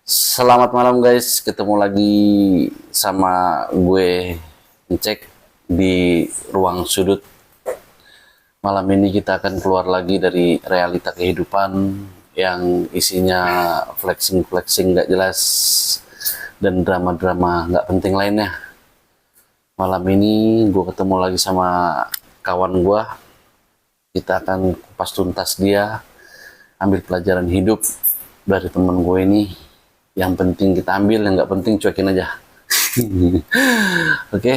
Selamat malam guys, ketemu lagi sama gue ngecek di ruang sudut. Malam ini kita akan keluar lagi dari realita kehidupan yang isinya flexing-flexing gak jelas dan drama-drama gak penting lainnya. Malam ini gue ketemu lagi sama kawan gue. Kita akan kupas tuntas dia, ambil pelajaran hidup dari teman gue ini. Yang penting kita ambil, yang nggak penting cuekin aja. Oke,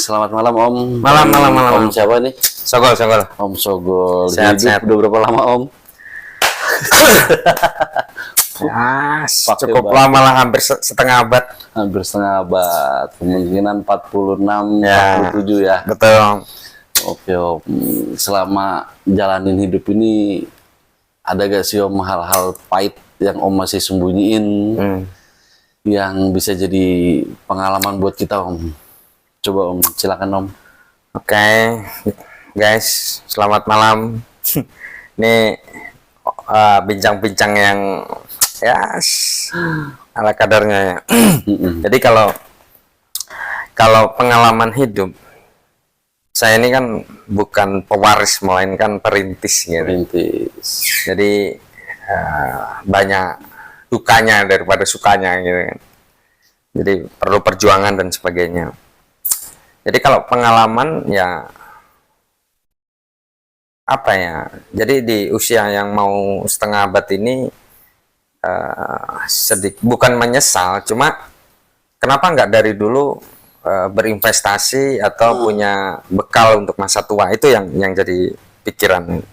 selamat malam Om. Malam. Om siapa nih? Sogol. Om Sogol. Sehat. Udah berapa lama Om? Ya, Pakai cukup banget. lama lah, hampir setengah abad. Hampir setengah abad. Kemungkinan 46, Ya. 47 ya. Betul. Oke Om. Selama jalanin hidup ini, ada gak sih Om hal-hal pahit yang Om masih sembunyiin? Yang bisa jadi pengalaman buat kita Om. Coba Om, silakan Om. Oke, guys, selamat malam. Ini bincang-bincang yang ya ala kadarnya ya. Jadi kalau pengalaman hidup, saya ini kan bukan pewaris, melainkan perintis gitu. Perintis. Jadi banyak dukanya daripada sukanya gitu kan. Jadi perlu perjuangan dan sebagainya. Jadi kalau pengalaman ya apa ya? Jadi di usia yang mau setengah abad ini sedikit bukan menyesal, cuma kenapa nggak dari dulu berinvestasi atau punya bekal untuk masa tua, itu yang jadi pikiran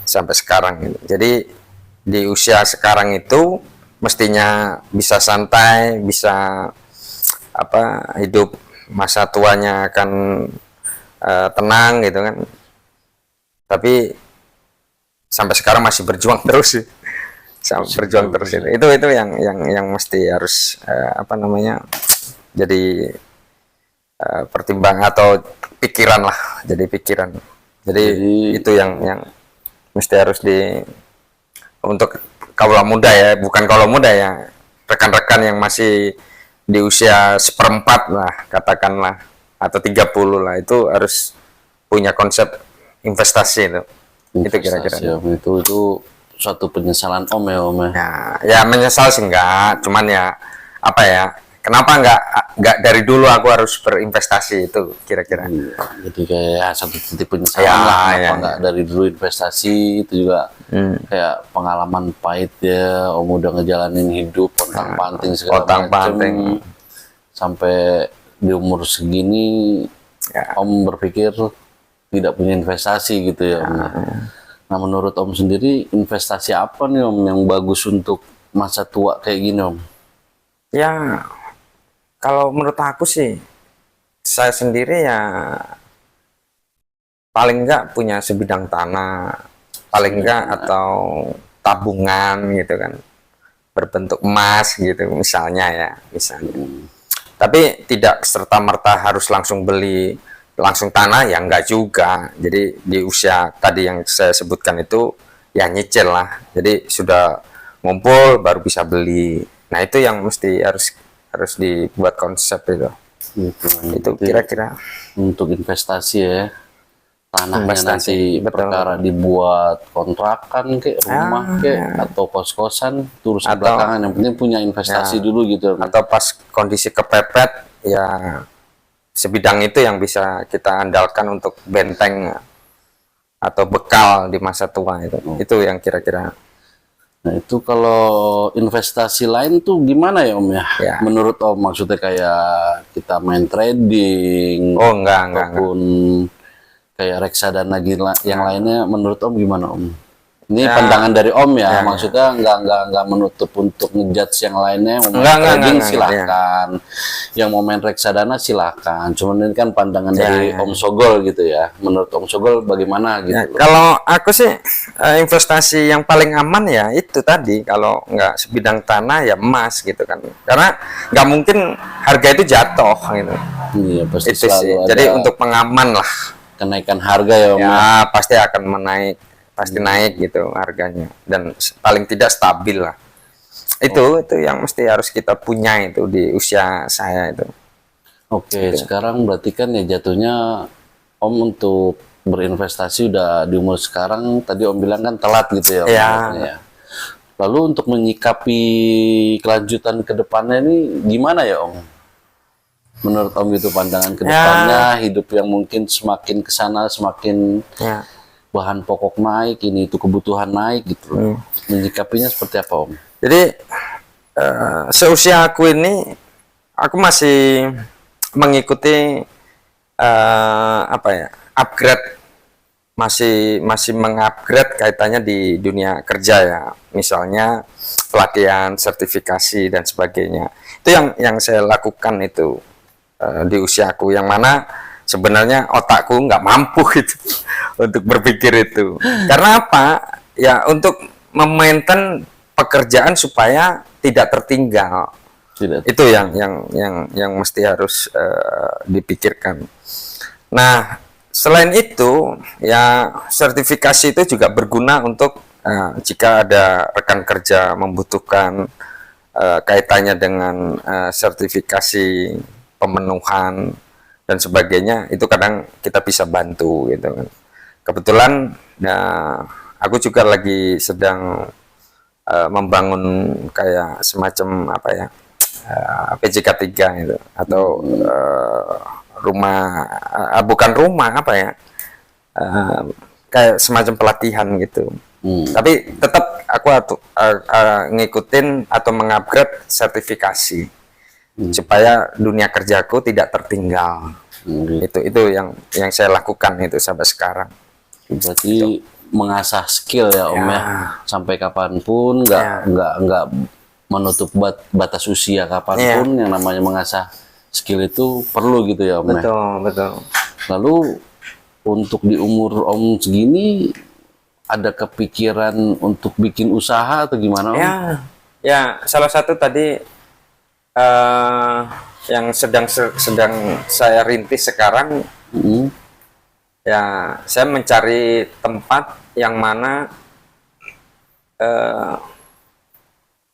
sampai sekarang gitu. Jadi di usia sekarang itu mestinya bisa santai, bisa hidup masa tuanya akan tenang gitu kan. Tapi sampai sekarang masih berjuang terus sih. Berjuang terus itu yang mesti harus jadi pertimbangan atau pikiran lah, jadi pikiran. Jadi itu yang mesti harus untuk kaula muda ya, bukan kaula muda ya, rekan-rekan yang masih di usia seperempat lah katakanlah, atau 30 lah, itu harus punya konsep investasi itu. Itu kira-kira. Om, itu suatu penyesalan Om ya Om ya. Ya menyesal sih enggak, cuman ya apa ya, kenapa enggak dari dulu aku harus berinvestasi, itu kira-kira. Jadi kayak satu titik penyesalan lah, kenapa nggak dari dulu investasi. Itu juga kayak pengalaman pahit ya, Om udah ngejalanin hidup pontang-panting segala macam sampai di umur segini Om berpikir tidak punya investasi gitu ya Om. Nah menurut Om sendiri, investasi apa nih Om yang bagus untuk masa tua kayak gini Om? Ya kalau menurut aku sih, saya sendiri ya paling enggak punya sebidang tanah, paling enggak atau tabungan gitu kan, berbentuk emas gitu misalnya. Tapi tidak serta-merta harus langsung beli langsung tanah, ya enggak juga. Jadi di usia tadi yang saya sebutkan itu ya nyicil lah. Jadi sudah ngumpul baru bisa beli. Nah itu yang mesti harus dibuat konsep itu. Itu kira-kira untuk investasi ya, tanahnya investasi, nanti betul. perkara dibuat kontrakan ke rumah atau kos-kosan terus belakangan, yang penting punya investasi dulu gitu. Atau pas kondisi kepepet ya, sebidang itu yang bisa kita andalkan untuk benteng atau bekal di masa tua itu. Itu yang kira-kira. Nah itu kalau investasi lain tuh gimana ya Om ya? Menurut Om, maksudnya kayak kita main trading, ataupun kayak reksadana yang lainnya, menurut Om gimana Om? Ini pandangan dari Om ya, maksudnya nggak menutup untuk ngejudge yang lainnya. Mau main trading silahkan, yang mau main reksadana silahkan. Cuman ini kan pandangan dari Om Sogol gitu ya. Menurut Om Sogol bagaimana gitu? Kalau aku sih investasi yang paling aman ya itu tadi, kalau nggak sebidang tanah ya emas gitu kan. Karena nggak mungkin harga itu jatuh gitu. Iya pasti itu sih. Jadi untuk pengaman lah. Kenaikan harga ya Om. Ya pasti akan naik gitu harganya, dan paling tidak stabil lah. Itu yang mesti harus kita punya itu di usia saya itu. Oke, sekarang berarti kan ya jatuhnya Om untuk berinvestasi udah di umur sekarang, tadi Om bilang kan telat gitu ya Om. Ya. Ya. Lalu untuk menyikapi kelanjutan ke depannya ini gimana ya Om? Menurut Om gitu pandangan ke depannya, hidup yang mungkin semakin ke sana semakin Ya. bahan pokok naik, ini itu kebutuhan naik gitu loh. Menyikapinya seperti apa Om? Jadi seusia aku ini, aku masih mengikuti apa ya, upgrade, masih mengupgrade kaitannya di dunia kerja ya, misalnya pelatihan, sertifikasi dan sebagainya. Itu yang saya lakukan itu di usiaku, yang mana sebenarnya otakku nggak mampu gitu untuk berpikir itu. Karena apa? Ya untuk memaintain pekerjaan supaya tidak tertinggal. Tidak. Itu yang mesti harus dipikirkan. Nah, selain itu ya sertifikasi itu juga berguna untuk jika ada rekan kerja membutuhkan kaitannya dengan sertifikasi pemenuhan dan sebagainya, itu kadang kita bisa bantu gitu kan. Kebetulan aku juga lagi sedang membangun kayak semacam apa ya, PJK 3 itu, atau rumah, bukan rumah apa ya, kayak semacam pelatihan gitu. Tapi tetap aku ngikutin atau mengupgrade sertifikasi supaya dunia kerjaku tidak tertinggal. Itu yang saya lakukan itu sampai sekarang. Berarti mengasah skill ya Om ya, sampai kapanpun nggak menutup batas usia kapanpun, yang namanya mengasah skill itu perlu gitu ya Om ya. Betul. Lalu untuk di umur Om segini ada kepikiran untuk bikin usaha atau gimana Om? Ya salah satu tadi yang sedang saya rintis sekarang. Ya, saya mencari tempat yang mana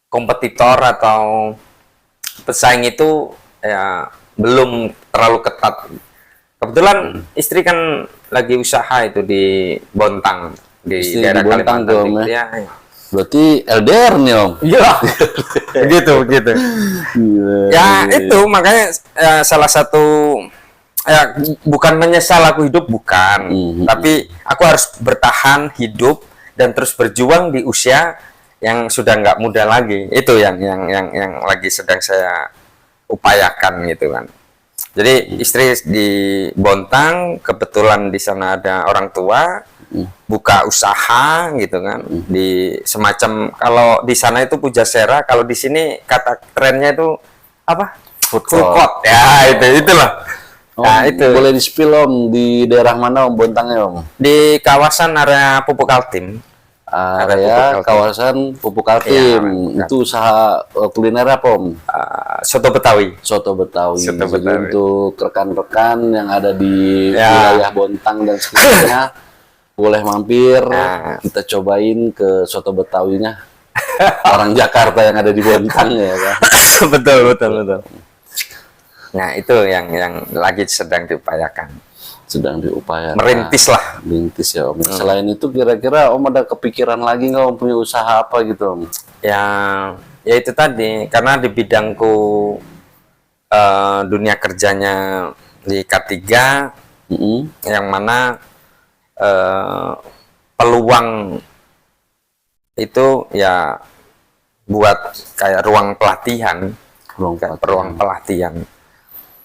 kompetitor atau pesaing itu ya belum terlalu ketat. Kebetulan istri kan lagi usaha itu di Bontang, di daerah di Bontang Kalimantan tuh, Om ya. Berarti LDR nih Om? Iya, begitu. Ya itu makanya salah satu, ya bukan menyesal aku hidup, bukan, tapi aku harus bertahan hidup dan terus berjuang di usia yang sudah nggak muda lagi. Itu yang lagi sedang saya upayakan gitu kan. Jadi istri di Bontang, kebetulan di sana ada orang tua buka usaha gitu kan, di semacam, kalau di sana itu pujasera, kalau di sini kata trennya itu apa? Food court. Ya itulah. Nah, itu boleh di-spill Om, di daerah mana Om Bontangnya Om? Di kawasan area Pupuk Altim. Area kawasan Pupuk Altim. Itu usaha kuliner apa Om? Soto Betawi. Soto Betawi. Soto Jadi Betawi. untuk rekan-rekan yang ada di wilayah Bontang dan sekitarnya boleh mampir, kita cobain ke Soto Betawinya orang Jakarta yang ada di Bontang ya kan? Betul. Nah, itu yang lagi sedang diupayakan. Merintis lah. Merintis ya Om. Selain itu kira-kira Om ada kepikiran lagi nggak Om punya usaha apa gitu Om? Ya itu tadi, karena di bidangku dunia kerjanya di K3, yang mana peluang itu ya buat kayak ruang pelatihan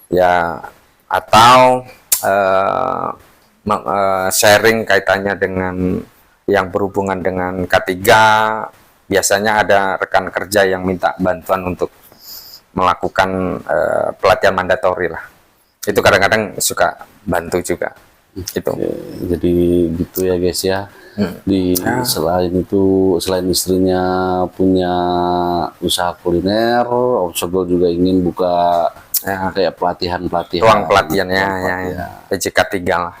ya, atau sharing kaitannya dengan yang berhubungan dengan K3. Biasanya ada rekan kerja yang minta bantuan untuk melakukan pelatihan mandatori lah. Itu kadang-kadang suka bantu juga. Gitu. Jadi gitu ya guys ya. Selain istrinya punya usaha kuliner, Om Sogol juga ingin buka kayak pelatihan ruang pelatihannya ya, PJK 3 lah.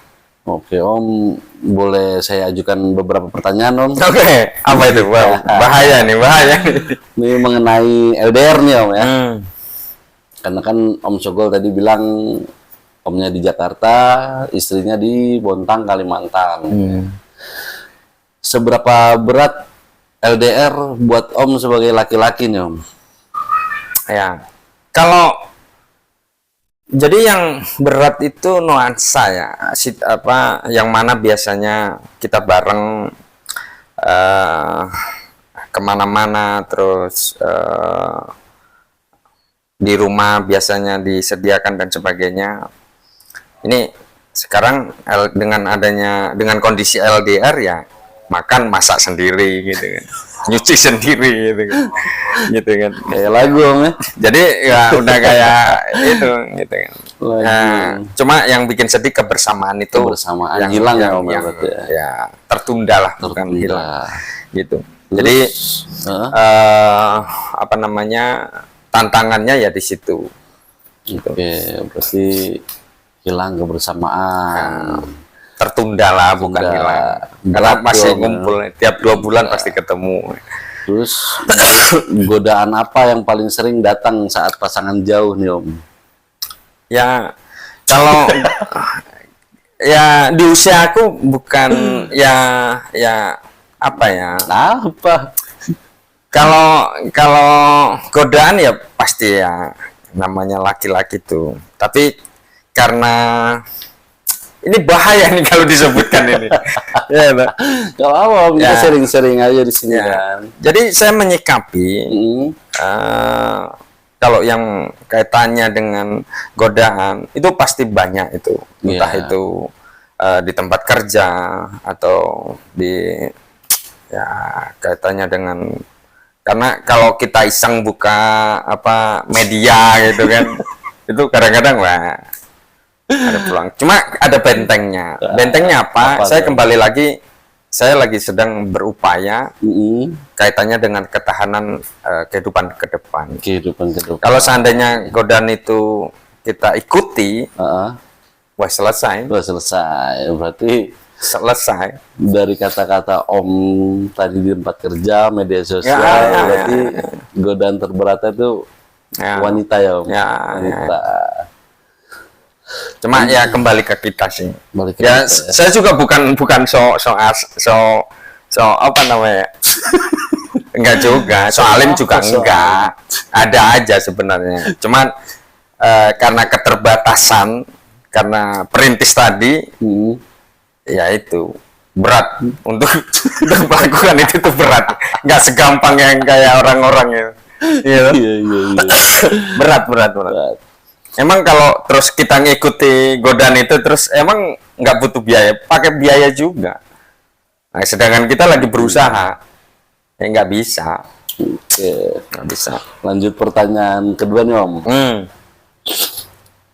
Oke Om, boleh saya ajukan beberapa pertanyaan Om? Oke, apa itu? Wow, bahaya nih, bahaya nih. Ini mengenai LDR nih Om ya. Hmm. Karena kan Om Sogol tadi bilang omnya di Jakarta, istrinya di Bontang, Kalimantan. Seberapa berat LDR buat Om sebagai laki-laki nih Om? Ya, kalau jadi yang berat itu nuansa ya, apa yang mana biasanya kita bareng kemana-mana, terus di rumah biasanya disediakan dan sebagainya. Ini sekarang dengan kondisi LDR ya makan masak sendiri gitu kan, nyuci sendiri gitu kan, gitu kan. Kayak lagu Om ya? Jadi ya udah kayak itu gitu kan. Lagu. Nah, cuma yang bikin sedih kebersamaan itu Kebersamaan hilang ya, Om, yang berarti ya? ya tertunda lah, bukan Tertunda. hilang gitu. Jadi Hah? apa namanya, tantangannya ya di situ gitu. Oke, berarti hilang kebersamaan. Tertunda lah, bukan Tertunda. hilang. Karena Berat masih dong, ngumpul tiap 2 bulan pasti ketemu. Terus godaan apa yang paling sering datang saat pasangan jauh nih Om? Ya kalau ya di usia aku bukan ya apa ya, Apa? kalau kalau godaan ya pasti ya namanya laki-laki tuh, tapi karena ini bahaya nih kalau disebutkan ini. Ya, Pak. Gak apa Om, kita Ya. sering-sering aja di sini Ya. kan. Jadi saya menyikapi Hmm. kalau yang kaitannya dengan godaan itu pasti banyak itu, entah Iya. itu di tempat kerja atau di ya kaitannya dengan, karena kalau kita iseng buka apa media gitu kan itu kadang-kadang wah ada peluang. Cuma ada bentengnya. Bentengnya apa? Apa Saya tuh? kembali lagi, saya lagi sedang berupaya kaitannya dengan ketahanan kehidupan ke depan. Kehidupan ke depan. Kalau seandainya godaan itu kita ikuti, Heeh. wah selesai, Udah selesai. Berarti selesai. dari kata-kata Om tadi di tempat kerja, media sosial, Ya. berarti godaan terberatnya itu Ya. wanita ya Om? Ya, Wanita. Cuma ya kembali ke kita sih. Balik ke Ya, kita, ya. saya juga bukan so apa namanya? Enggak juga, soalim juga Apa soal? enggak. Ada aja sebenarnya. Cuman karena keterbatasan, karena perintis tadi, Hmm. ya itu berat untuk untuk melakukan itu tuh berat. Enggak segampang yang kayak orang-orang ya. Iya. Iya, iya, iya. Berat. Berat. Emang kalau terus kita ngikuti godaan itu terus emang nggak butuh biaya, pakai biaya juga. Nah, sedangkan kita lagi berusaha, ya nggak bisa, Oke. nggak bisa. Lanjut pertanyaan kedua nih Om.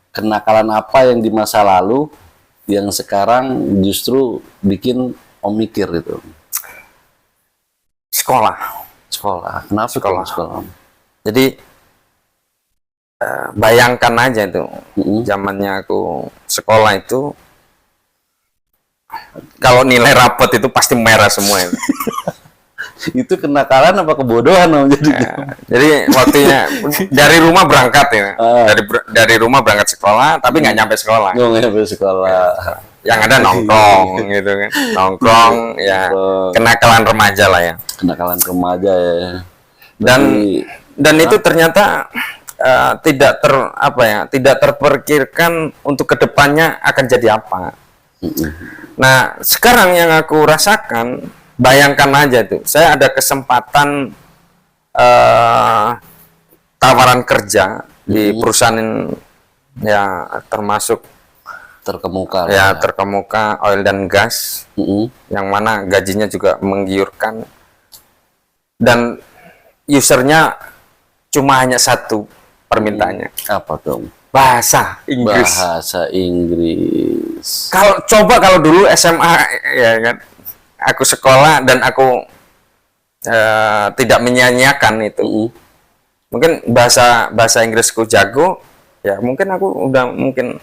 Kenakalan apa yang di masa lalu yang sekarang justru bikin Om mikir gitu? Sekolah. Sekolah. Kenapa Sekolah. tuh sekolah Om? Jadi bayangkan aja itu, Mm-mm. zamannya aku sekolah itu, kalau nilai rapot itu pasti merah semua itu. Itu kenakalan apa kebodohan Om jadi? Jadi waktunya dari rumah berangkat ya, Ah. dari rumah berangkat sekolah, tapi nggak nyampe sekolah. Ngomongnya sampai sekolah. Yang ada nongkrong gitu kan, nongkrong ya, Nongkrong. kenakalan remaja lah ya. Kenakalan remaja ya. Dan Berarti- itu ternyata tidak terpikirkan untuk kedepannya akan jadi apa. Nah sekarang yang aku rasakan, bayangkan aja tuh, saya ada kesempatan tawaran kerja di perusahaan ya termasuk terkemuka lah. ya terkemuka oil dan gas, Mm-mm. yang mana gajinya juga menggiurkan dan usernya cuma hanya satu permintaannya, Apa tuh Om? bahasa Inggris. Bahasa Inggris. Kalau dulu SMA ya kan, aku sekolah dan aku tidak menyanyiakan itu, Mm-mm. mungkin bahasa Inggrisku jago ya, mungkin aku udah mungkin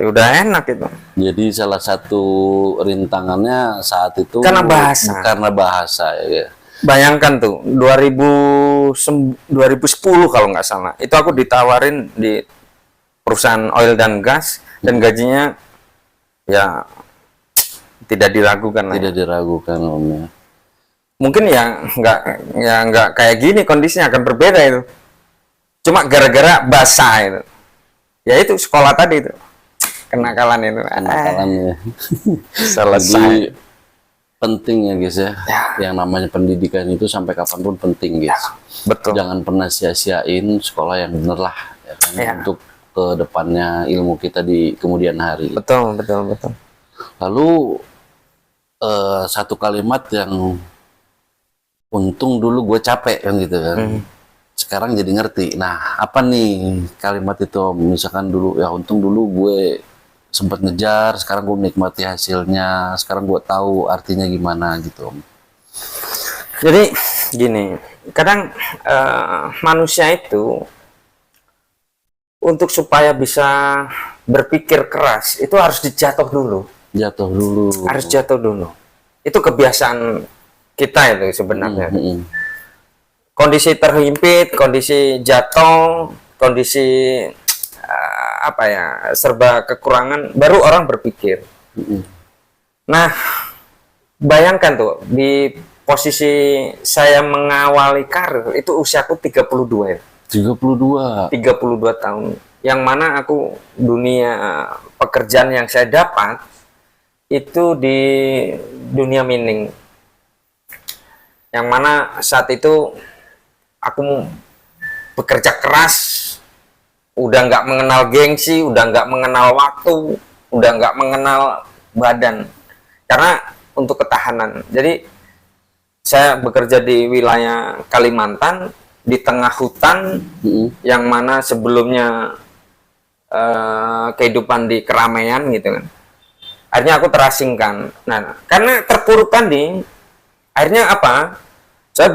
Ya udah enak itu. Jadi salah satu rintangannya saat itu Karena bahasa. Karena bahasa ya. Bayangkan tuh 2010 kalau nggak salah. Itu aku ditawarin di perusahaan oil dan gas dan gajinya ya tidak diragukan lah. Tidak diragukan Om ya. Mungkin ya nggak kayak gini, kondisinya akan berbeda itu. Cuma gara-gara bahasa itu. Ya itu sekolah tadi itu. Kenakalan itu. Kenakalan ya. Selesai. Jadi penting ya guys ya. Yang namanya pendidikan itu sampai kapanpun penting guys. Betul. Jangan pernah sia-siain sekolah yang bener lah ya kan, untuk ke depannya ilmu kita di kemudian hari. Betul, betul, betul. Lalu satu kalimat yang untung dulu gue capek kan gitu kan. Sekarang jadi ngerti. Nah, apa nih kalimat itu Om? Misalkan dulu ya untung dulu gue sempat ngejar, sekarang gue menikmati hasilnya, sekarang gue tahu artinya gimana gitu Om. Jadi gini, kadang manusia itu untuk supaya bisa berpikir keras itu harus dijatuh dulu. Jatuh dulu. Harus jatuh dulu. Itu kebiasaan kita itu sebenarnya. Kondisi terhimpit, kondisi jatuh, kondisi apa ya, serba kekurangan, baru orang berpikir. Nah, bayangkan tuh di posisi saya mengawali karir itu usiaku 32 ya. 32 tahun. Yang mana aku dunia pekerjaan yang saya dapat itu di dunia mining. Yang mana saat itu aku bekerja keras, udah nggak mengenal gengsi, udah nggak mengenal waktu, udah nggak mengenal badan. Karena untuk ketahanan. Jadi saya bekerja di wilayah Kalimantan, di tengah hutan, yang mana sebelumnya kehidupan di keramaian gitu kan. Akhirnya aku terasingkan. Nah, karena terpuruk tadi, akhirnya apa? Saya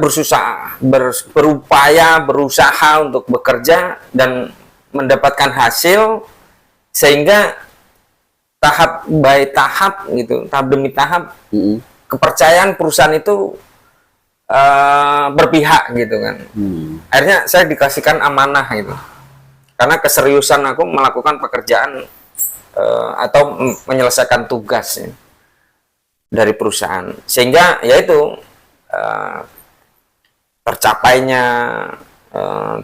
berupaya, berusaha untuk bekerja dan mendapatkan hasil, sehingga tahap by tahap gitu, tahap demi tahap, kepercayaan perusahaan itu berpihak gitu kan. Akhirnya saya dikasihkan amanah gitu, karena keseriusan aku melakukan pekerjaan atau menyelesaikan tugas ya, dari perusahaan, sehingga yaitu tercapainya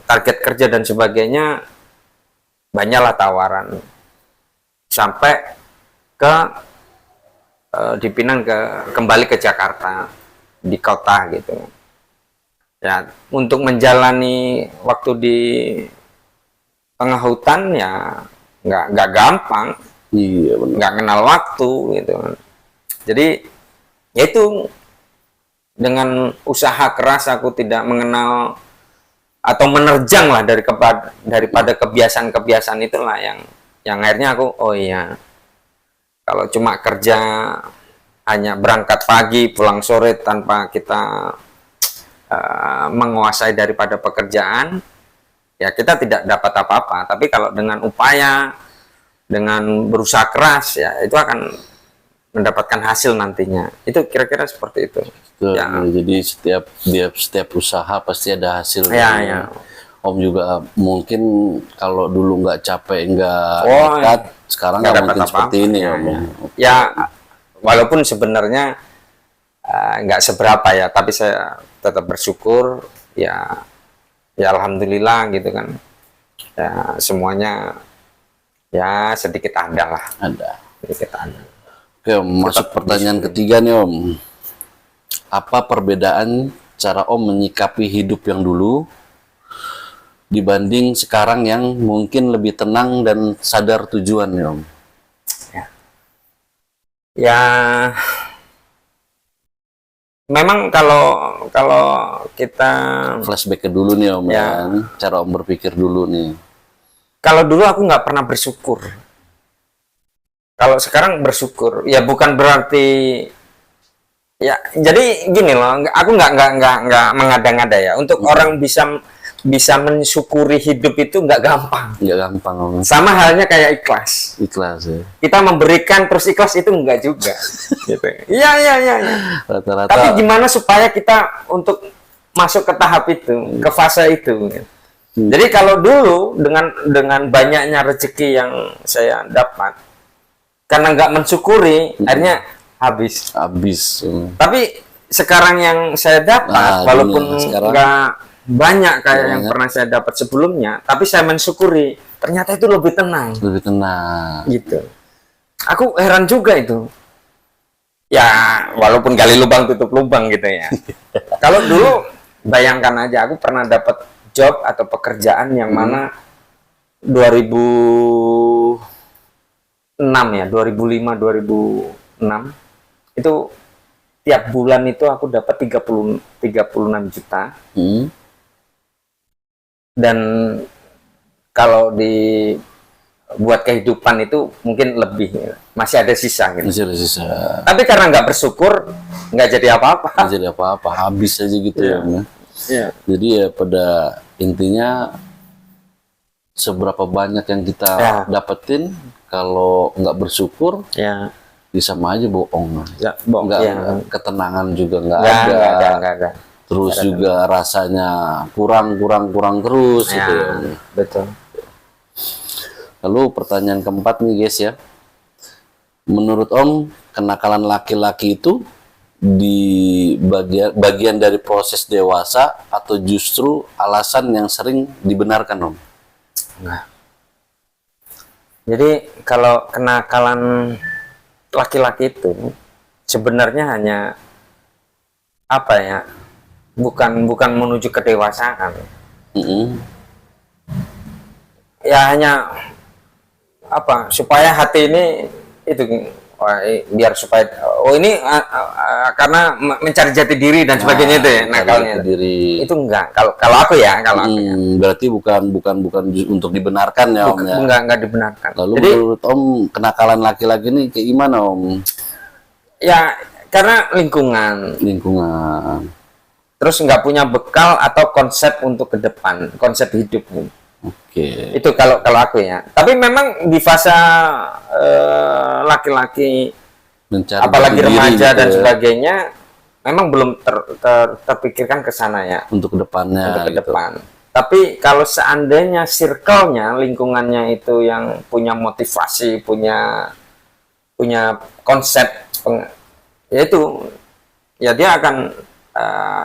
target kerja dan sebagainya, banyaklah tawaran sampai ke dipinang kembali ke Jakarta, di kota gitu ya. Untuk menjalani waktu di tengah hutan ya nggak gampang. Iya benar. Nggak kenal waktu gitu. Jadi ya itu, dengan usaha keras aku tidak mengenal atau menerjang lah daripada kebiasaan-kebiasaan itulah yang akhirnya aku, oh iya, kalau cuma kerja hanya berangkat pagi pulang sore tanpa kita menguasai daripada pekerjaan, ya kita tidak dapat apa-apa. Tapi kalau dengan upaya, dengan berusaha keras, ya itu akan mendapatkan hasil nantinya. Itu kira-kira seperti itu. Betul. Ya. Jadi setiap usaha pasti ada hasilnya. Ya, ya. Om juga mungkin kalau dulu nggak capek, nggak Oh, nekat, sekarang nggak dapat mungkin apa-apa. seperti ini Ya, Om. ya. Ya, walaupun sebenarnya nggak seberapa ya, tapi saya tetap bersyukur ya, ya alhamdulillah gitu kan. Ya, semuanya ya sedikit ada lah, Ada. sedikit ada. Oke Om, masuk pertanyaan ketiga nih Om. Apa perbedaan cara Om menyikapi hidup yang dulu dibanding sekarang yang mungkin lebih tenang dan sadar tujuan nih Om? Ya, memang kalau kita, Flashback ke dulu nih Om, Ya. kan? Cara Om berpikir dulu nih. kalau dulu aku nggak pernah bersyukur. Kalau sekarang bersyukur, ya bukan berarti ya. Jadi gini loh, aku nggak mengada-ngada ya. Untuk orang bisa bisa mensyukuri hidup itu nggak gampang. Nggak gampang Om. Sama halnya kayak ikhlas. Ikhlas ya. Kita memberikan terus ikhlas itu enggak juga. Gitu. Iya, iya, iya. Iya. Rata-rata. Tapi gimana supaya kita untuk masuk ke tahap itu, ke fase itu? Jadi kalau dulu dengan banyaknya rezeki yang saya dapat, karena nggak mensyukuri, akhirnya habis. Habis. Tapi sekarang yang saya dapat, Nah, walaupun sekarang nggak banyak kayak yang banyak. pernah saya dapat sebelumnya, tapi saya mensyukuri. Ternyata itu lebih tenang. Lebih tenang. Gitu. Aku heran juga itu. Ya, walaupun gali lubang tutup lubang gitu ya. Kalau dulu bayangkan aja aku pernah dapat job atau pekerjaan yang mana 2006 ya, 2005 2006 itu tiap bulan itu aku dapat 36 juta Hmm. dan kalau buat kehidupan itu mungkin lebih ya. Masih ada sisa gitu. Masih ada sisa. Tapi karena nggak bersyukur, nggak jadi apa-apa. Nggak jadi apa-apa. Habis aja gitu ya. Om, ya. Iya. Jadi ya pada intinya seberapa banyak yang kita Ya. dapetin, kalau nggak bersyukur Ya. bisa sama aja bohong. Ya, bohong. Nggak, Ya. ketenangan juga nggak Nggak ada. nggak ada. Terus juga rasanya kurang terus Ya, gitu ya. betul. Lalu pertanyaan keempat nih guys ya. Menurut Om, kenakalan laki-laki itu di bagian dari proses dewasa atau justru alasan yang sering dibenarkan Om? Nah. Jadi kalau kenakalan laki-laki itu sebenarnya hanya apa ya? Bukan menuju kedewasaan. Mm-mm. Ya hanya apa? Supaya hati ini itu biar supaya ini karena mencari jati diri dan sebagainya itu ya Mencari nakalnya. jati diri. Itu enggak. Kalau aku ya, kalau aku ya. Berarti bukan untuk dibenarkan ya Om ya. Enggak dibenarkan. Lalu Jadi menurut Om, kenakalan laki-laki ini kayak gimana Om? ya karena lingkungan, Lingkungan. terus nggak punya bekal atau konsep untuk ke depan, konsep hidup. Oke. Itu kalau aku ya. Tapi memang di fase laki-laki, Mencari apalagi jati diri remaja gitu dan ya, sebagainya, memang belum terpikirkan ke sana ya untuk kedepannya. untuk ke gitu. depan. Tapi kalau seandainya circle-nya, lingkungannya itu yang punya motivasi, punya konsep, ya itu, ya dia akan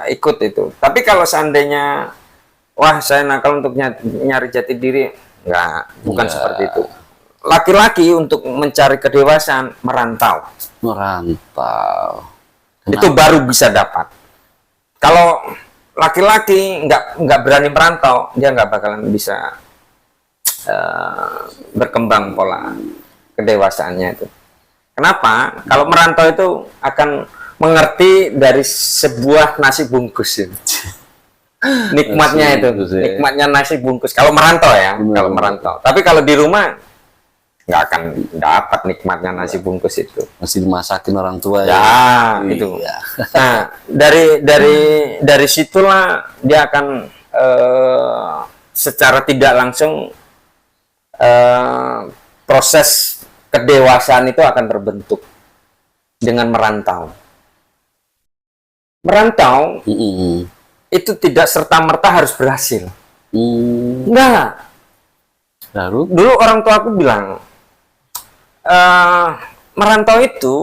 ikut itu. Tapi kalau seandainya, wah saya nakal untuk nyari jati diri, bukan Enggak. seperti itu. Laki-laki untuk mencari kedewasaan merantau, Merantau. itu baru bisa dapat. Kalau laki-laki nggak berani merantau, dia nggak bakalan bisa berkembang pola kedewasaannya itu. Kenapa? Kalau merantau itu akan mengerti dari sebuah nasi bungkus itu. Nikmatnya Nasi itu, bungkus ya. nikmatnya nasi bungkus. Kalau merantau ya, Benar, kalau benar. merantau. Tapi kalau di rumah nggak akan dapat nikmatnya nasi bungkus itu. Masih dimasakin orang tua ya. Ya, itu. Iya. Nah, dari situlah dia akan secara tidak langsung proses kedewasaan itu akan terbentuk dengan merantau. Merantau Mm-mm. itu tidak serta-merta harus berhasil. Hmm. Enggak. Lalu Dulu orang tua aku bilang, merantau itu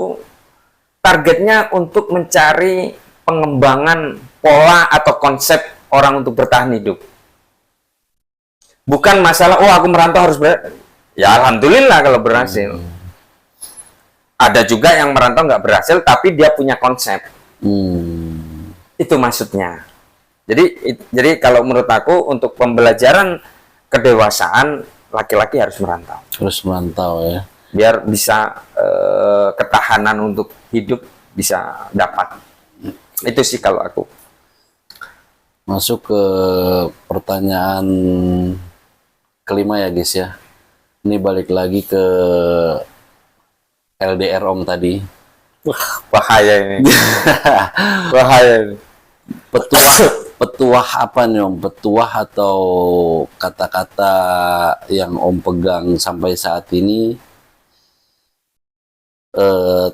targetnya untuk mencari pengembangan pola atau konsep orang untuk bertahan hidup. Bukan masalah, oh aku merantau harus ya alhamdulillah kalau berhasil. Ada juga yang merantau nggak berhasil, tapi dia punya konsep. Itu maksudnya. Jadi kalau menurut aku untuk pembelajaran kedewasaan laki-laki harus merantau. harus merantau ya. Biar bisa ketahanan untuk hidup bisa dapat. Itu sih kalau aku. Masuk ke pertanyaan kelima ya guys ya. Ini balik lagi ke LDR Om tadi. Wah, bahaya ini. Bahaya ini. petuah apa nih Om? Petuah atau kata-kata yang Om pegang sampai saat ini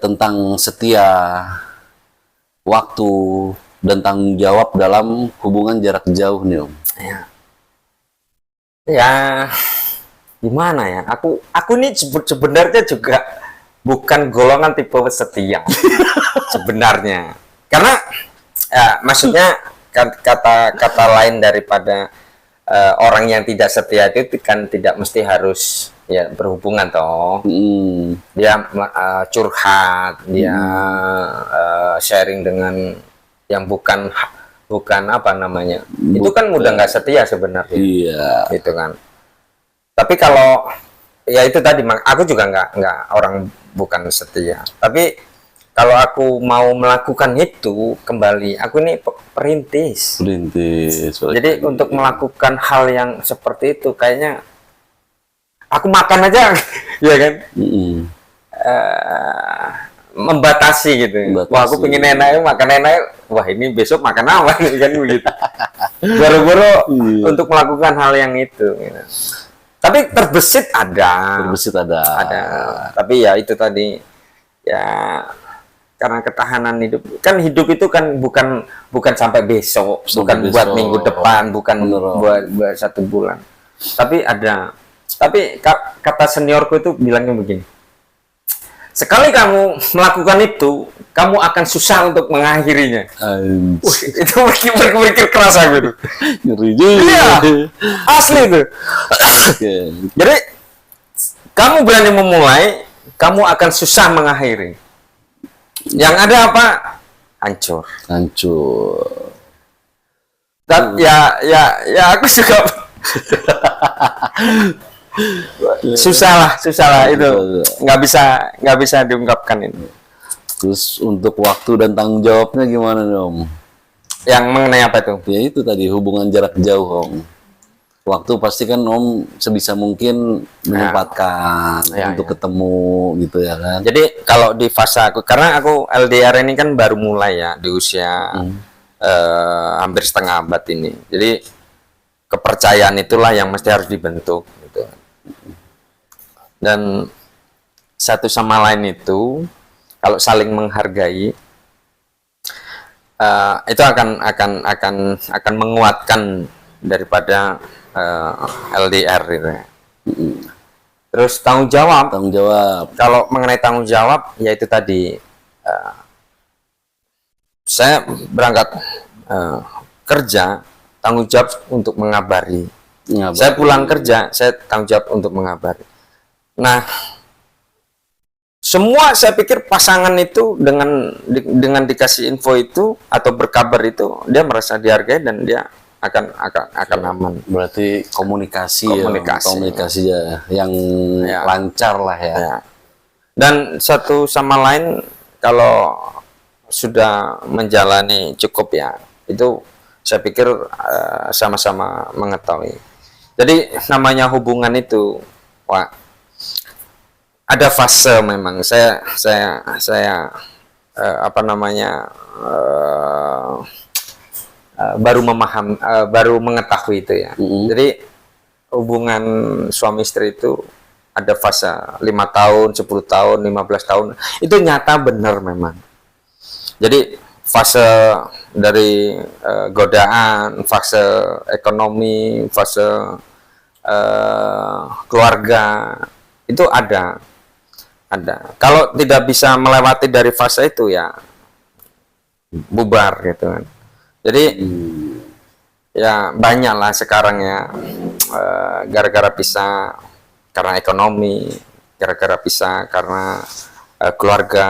tentang setia, waktu, dan tanggung jawab dalam hubungan jarak jauh nih Om? Ya, gimana ya? Aku nih sebenarnya juga bukan golongan tipe setia sebenarnya. Karena ya, maksudnya kata lain daripada orang yang tidak setia itu kan tidak mesti harus ya berhubungan toh. Dia curhat, dia sharing dengan yang bukan apa namanya. Itu kan udah nggak setia sebenarnya. Iya. Gitu kan. Tapi kalau ya itu tadi, aku juga nggak orang bukan setia. Tapi kalau aku mau melakukan itu kembali, aku ini perintis. Jadi untuk melakukan hal yang seperti itu, kayaknya aku makan aja, ya kan? Membatasi gitu. Wah, aku pengen enak, makan enak. Wah, ini besok makan apa nih kan begitu. Baru-baru untuk melakukan hal yang itu. Gitu. Tapi terbesit ada. Ada. Tapi ya itu tadi ya karena ketahanan hidup. Kan hidup itu kan bukan sampai besok, bukan buat minggu depan, bukan buat 1 bulan. Tapi ada. Tapi kata seniorku itu bilangnya begini. Sekali kamu melakukan itu, kamu akan susah untuk mengakhirinya. Itu berpikir keras aku. Ngeri juga. Iya, asli itu. Jadi kamu berani memulai, kamu akan susah mengakhiri. Yang ada apa? Hancur. Dan ya aku juga susah lah itu, nggak bisa diungkapkan ini. Terus untuk waktu dan tanggung jawabnya gimana nih Om? Yang mengenai apa itu? Ya itu tadi hubungan jarak jauh Om. Waktu pasti kan Om sebisa mungkin menyempatkan untuk ketemu gitu ya kan. Jadi kalau di fase aku, karena aku LDR ini kan baru mulai ya di usia hampir setengah abad ini. Jadi kepercayaan itulah yang mesti harus dibentuk gitu. Dan satu sama lain itu kalau saling menghargai itu akan menguatkan daripada LDR gitu ya. Terus tanggung jawab. Kalau mengenai tanggung jawab, yaitu tadi saya berangkat kerja, tanggung jawab untuk mengabari. Saya pulang kerja, saya tanggung jawab untuk mengabari. Nah, semua saya pikir pasangan itu dengan dikasih info itu atau berkabar itu, dia merasa dihargai dan dia akan aman. Berarti komunikasi ya, yang lancar lah ya. Dan satu sama lain kalau sudah menjalani cukup ya, itu saya pikir sama-sama mengetahui. Jadi namanya hubungan itu, wah, ada fase memang. Saya baru mengetahui itu ya. Jadi hubungan suami istri itu ada fase 5 tahun, 10 tahun, 15 tahun. Itu nyata benar memang. Jadi fase dari godaan, fase ekonomi, fase keluarga itu ada. Kalau tidak bisa melewati dari fase itu ya bubar gitu kan. Jadi ya banyak lah sekarang ya gara-gara pisah karena ekonomi, gara-gara pisah karena keluarga,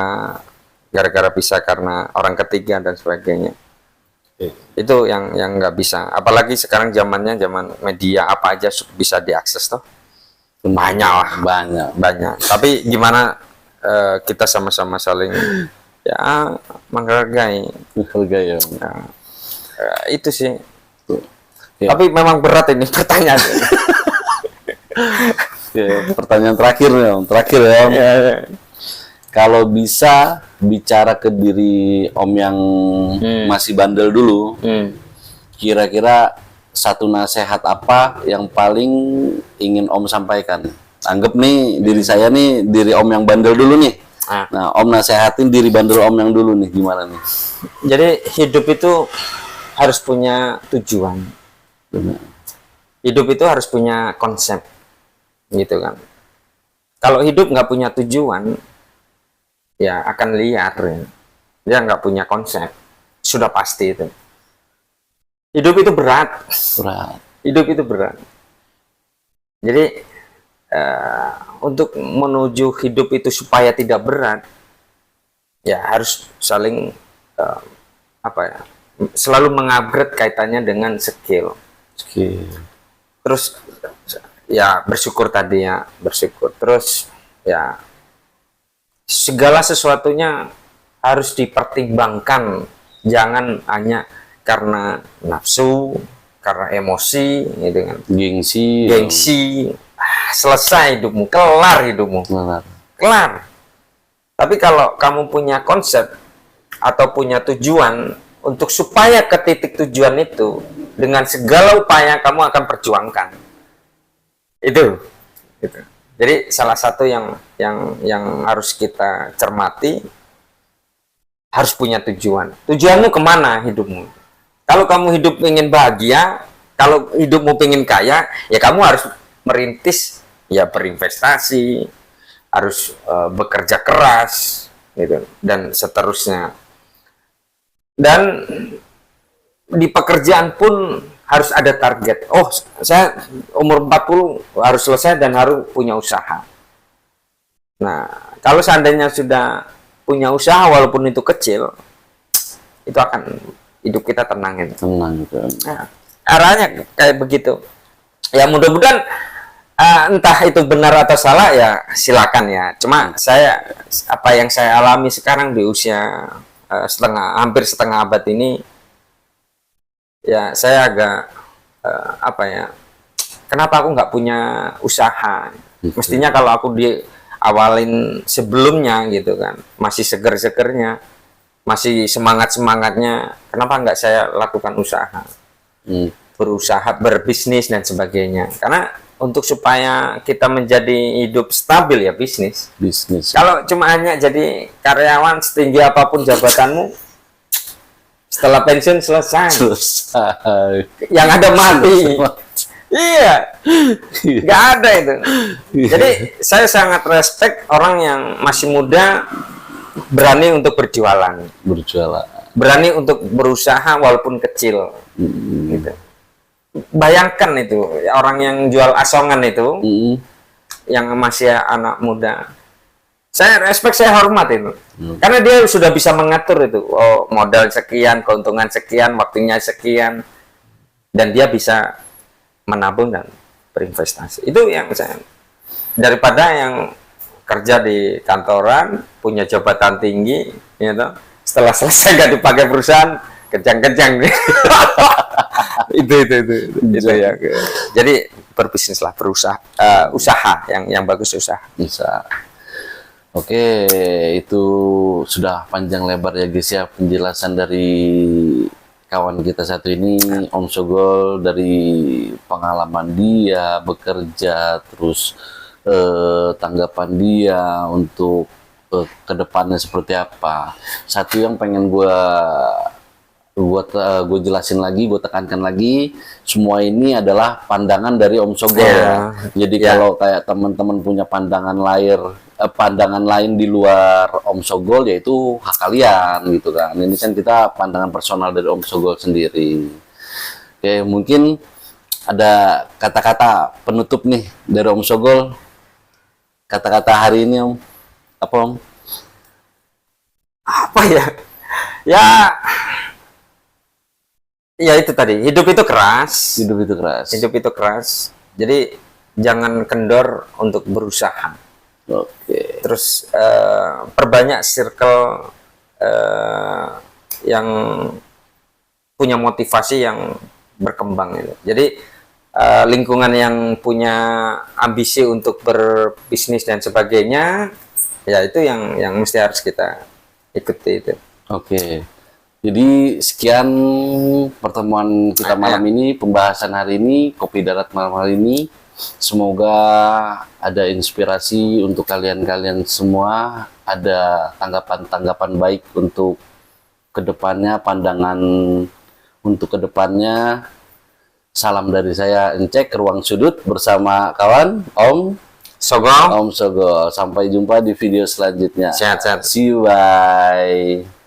gara-gara pisah karena orang ketiga dan sebagainya. Itu yang nggak bisa. Apalagi sekarang zaman media, apa aja bisa diakses toh. Banyak. Tapi gimana kita sama-sama saling ya menghargai ya. Itu sih. Ya. Tapi memang berat ini pertanyaan. Pertanyaan terakhir nih Om. Kalau bisa bicara ke diri Om yang masih bandel dulu, kira-kira satu nasihat apa yang paling ingin Om sampaikan? Anggap nih diri saya nih, diri Om yang bandel dulu nih. Nah, Om nasehatin diri bandel Om yang dulu nih, gimana nih? Jadi hidup itu harus punya tujuan. Benar. Hidup itu harus punya konsep, gitu kan. Kalau hidup nggak punya tujuan, ya akan liar. Ya. Dia nggak punya konsep, sudah pasti itu. Hidup itu berat. Berat. Hidup itu berat. Jadi untuk menuju hidup itu supaya tidak berat, ya harus saling apa ya, selalu mengupgrade kaitannya dengan skill. Terus ya bersyukur tadi ya, bersyukur. Terus ya segala sesuatunya harus dipertimbangkan, jangan hanya karena nafsu, karena emosi, gitu kan. Gengsi, selesai hidupmu, kelar hidupmu, kelar. Tapi kalau kamu punya konsep atau punya tujuan untuk supaya ke titik tujuan itu, dengan segala upaya kamu akan perjuangkan. Itu. Jadi salah satu yang harus kita cermati, harus punya tujuan. Tujuanmu kemana hidupmu? Kalau kamu hidup ingin bahagia, kalau hidupmu ingin kaya, ya kamu harus merintis, ya berinvestasi, harus bekerja keras, gitu, dan seterusnya. Dan di pekerjaan pun harus ada target. Oh, saya umur 40 harus selesai dan harus punya usaha. Nah, kalau seandainya sudah punya usaha walaupun itu kecil, itu akan hidup kita tenang. Tenang. Nah, arahnya kayak begitu. Ya mudah-mudahan entah itu benar atau salah ya silakan ya. Cuma apa yang saya alami sekarang di usia hampir setengah abad ini, ya saya agak apa ya, kenapa aku nggak punya usaha? Mestinya kalau aku diawalin sebelumnya gitu kan, masih seger-segernya, masih semangat-semangatnya, kenapa nggak saya lakukan usaha? Berusaha, berbisnis dan sebagainya. Karena untuk supaya kita menjadi hidup stabil ya bisnis. Kalau cuma hanya jadi karyawan setinggi apapun jabatanmu, setelah pensiun selesai. Yang ada mati. Iya. Nggak ada itu. Jadi saya sangat respect orang yang masih muda, berani untuk berjualan. Berani untuk berusaha walaupun kecil. Gitu. Bayangkan itu, orang yang jual asongan itu, yang masih anak muda. Saya respect, saya hormat itu. Karena dia sudah bisa mengatur itu. Oh, modal sekian, keuntungan sekian, waktunya sekian. Dan dia bisa menabung dan berinvestasi. Itu yang saya, daripada yang kerja di kantoran, punya jabatan tinggi, gitu, setelah selesai nggak dipakai perusahaan, kejang-kejang. itu ya. Jadi berbisnis lah, usaha yang bagus, usaha. Bisa. Oke, itu sudah panjang lebar ya guys ya penjelasan dari kawan kita satu ini, Om Sogol, dari pengalaman dia bekerja, terus tanggapan dia untuk kedepannya seperti apa. Satu yang pengen gue jelasin lagi, gue tekankan lagi, semua ini adalah pandangan dari Om Sogol ya. Jadi kalau kayak teman-teman punya pandangan lain di luar Om Sogol, yaitu hak kalian gitu kan. Ini kan kita pandangan personal dari Om Sogol sendiri. Oke, mungkin ada kata-kata penutup nih dari Om Sogol. Kata-kata hari ini Om, apa Om? Apa ya? Ya itu tadi, hidup itu keras. Hidup itu keras. Jadi jangan kendor untuk berusaha. Oke. Terus perbanyak circle yang punya motivasi yang berkembang itu. Jadi lingkungan yang punya ambisi untuk berbisnis dan sebagainya, ya itu yang mesti harus kita ikuti itu. Oke. Jadi sekian pertemuan kita malam ini, pembahasan hari ini, Kopi Darat malam hari ini. Semoga ada inspirasi untuk kalian-kalian semua, ada tanggapan-tanggapan baik untuk kedepannya, pandangan untuk kedepannya. Salam dari saya Encek, Ruang Sudut bersama kawan Om Sogong. Om Sogo. Sampai jumpa di video selanjutnya. Sehat-sehat. See you, bye.